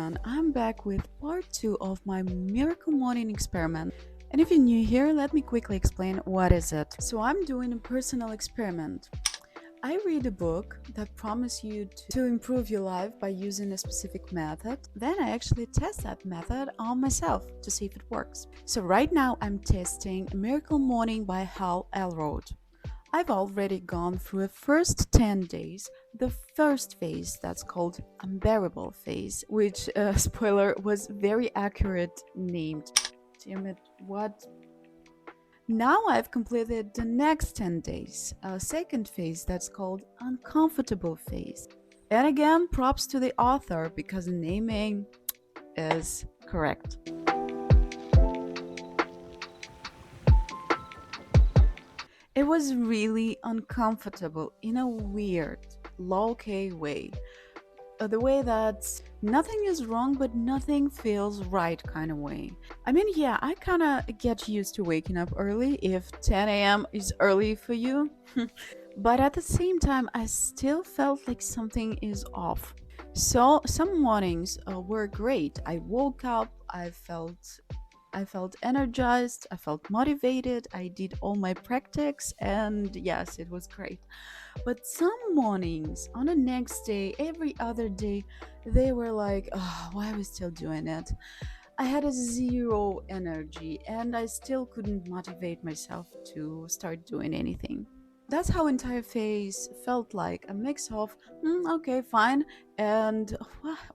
everyone, I'm back with part 2 of my miracle morning experiment. And if you're new here, let me quickly explain what is it. So I'm doing a personal experiment. I read a book that promises you to improve your life by using a specific method. Then I actually test that method on myself to see if it works. So right now I'm testing A Miracle Morning by Hal Elrod. I've already gone through the first 10 days, the first phase that's called Unbearable Phase, which, spoiler, was very accurate named. Damn it, what? Now I've completed the next 10 days, a second phase that's called Uncomfortable Phase. And again, props to the author because the naming is correct. It was really uncomfortable in a weird, low-key way. The way that nothing is wrong, but nothing feels right kind of way. I mean, yeah, I kind of get used to waking up early if 10 a.m. is early for you. But at the same time, I still felt like something is off. So some mornings were great. I woke up, I felt energized, I felt motivated, I did all my practice, and yes, it was great. But some mornings, on the next day, every other day, they were like, oh, why are we still doing it? I had a zero energy and I still couldn't motivate myself to start doing anything. That's how entire phase felt like a mix of, okay, fine, and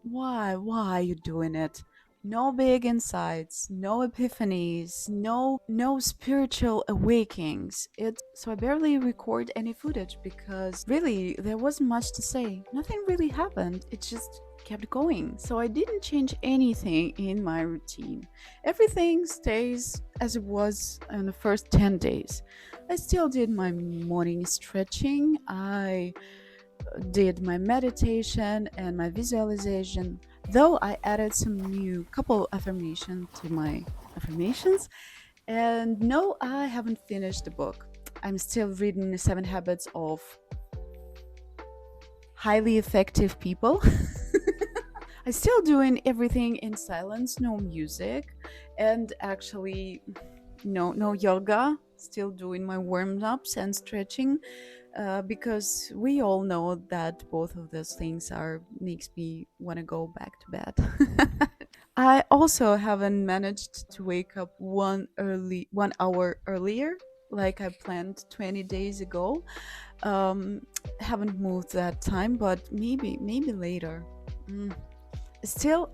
why are you doing it? No big insights, no epiphanies, no spiritual awakenings. So I barely record any footage because really there wasn't much to say. Nothing really happened. It just kept going. So I didn't change anything in my routine. Everything stays as it was in the first 10 days. I still did my morning stretching. I did my meditation and my visualization, though I added some new couple affirmations to my affirmations. And no, I haven't finished the book. I'm still reading the 7 Habits of Highly Effective People. I still doing everything in silence, no music, and actually no yoga. Still doing my warm ups and stretching, because we all know that both of those things are makes me want to go back to bed. I also haven't managed to wake up 1 hour earlier, like I planned 20 days ago. Um, haven't moved that time, but maybe later. Mm.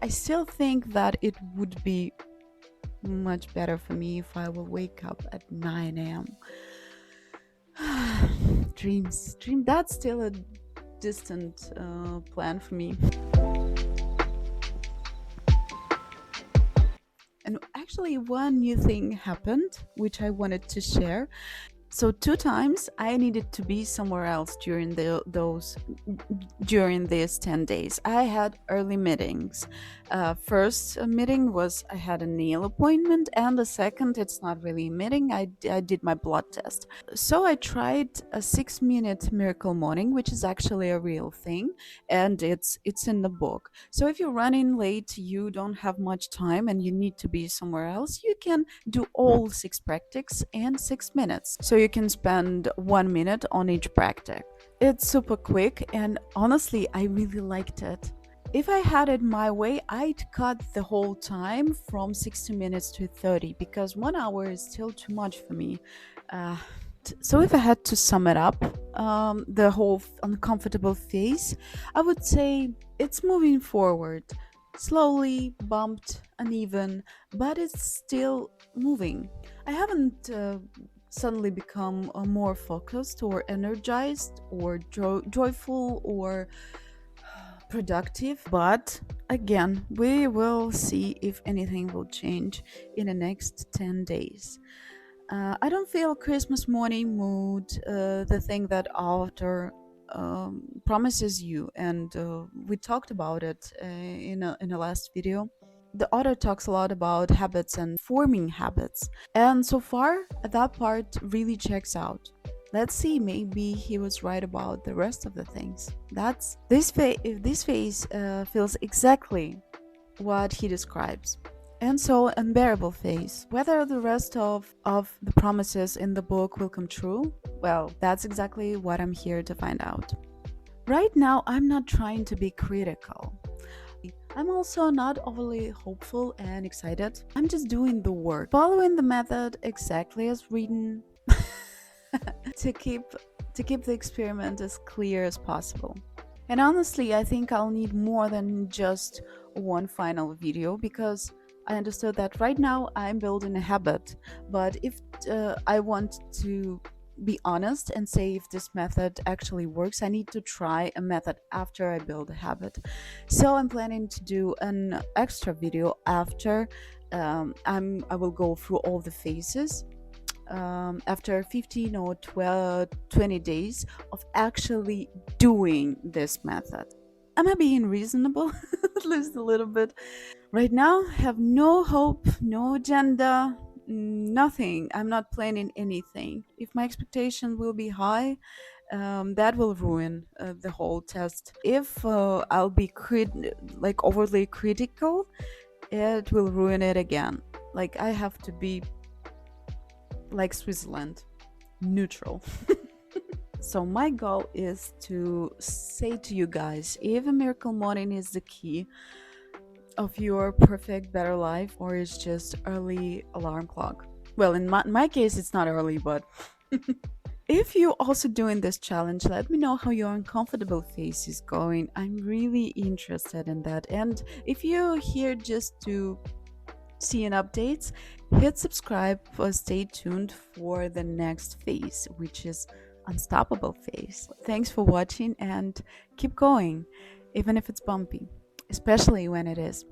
I still think that it would be much better for me if I will wake up at 9 a.m. Dream. That's still a distant plan for me. And actually, one new thing happened, which I wanted to share. So 2 times I needed to be somewhere else during these 10 days. I had early meetings. First meeting was I had a nail appointment, and the second, it's not really a meeting, I did my blood test. So I tried a 6-minute miracle morning, which is actually a real thing, and it's in the book. So if you're running late, you don't have much time, and you need to be somewhere else, you can do all 6 practices in 6 minutes. So you can spend 1 minute on each practice. It's super quick, and honestly, I really liked it. If I had it my way, I'd cut the whole time from 60 minutes to 30 because 1 hour is still too much for me. Uh, so if I had to sum it up, the whole uncomfortable phase, I would say it's moving forward. Slowly, bumped, uneven, but it's still moving. I haven't suddenly become more focused or energized or joyful or productive, but again, we will see if anything will change in the next 10 days. I don't feel Christmas morning mood, the thing that author promises you, and we talked about it in a last video. The author talks a lot about habits and forming habits, and so far that part really checks out. Let's see, maybe he was right about the rest of the things. This phase feels exactly what he describes. And so, unbearable phase. Whether the rest of the promises in the book will come true, well, that's exactly what I'm here to find out. Right now, I'm not trying to be critical. I'm also not overly hopeful and excited. I'm just doing the work, following the method exactly as written to keep the experiment as clear as possible. And honestly, I think I'll need more than just one final video because I understood that right now I'm building a habit. But if I want to be honest and say if this method actually works, I need to try a method after I build a habit. So I'm planning to do an extra video after I will go through all the phases after 15 or 12, 20 days of actually doing this method. Am I being reasonable? At least a little bit. Right now, have no hope, no agenda, nothing. I'm not planning anything. If my expectation will be high, that will ruin the whole test. If I'll be like overly critical, it will ruin it again. Like I have to be like Switzerland, neutral. So my goal is to say to you guys, if a miracle morning is the key of your perfect better life or it's just early alarm clock. Well, in my case it's not early, but if you're also doing this challenge, let me know how your uncomfortable phase is going. I'm really interested in that. And if you're here just to see an updates, hit subscribe or stay tuned for the next phase, which is unstoppable phase. Thanks for watching and keep going, even if it's bumpy, especially when it is.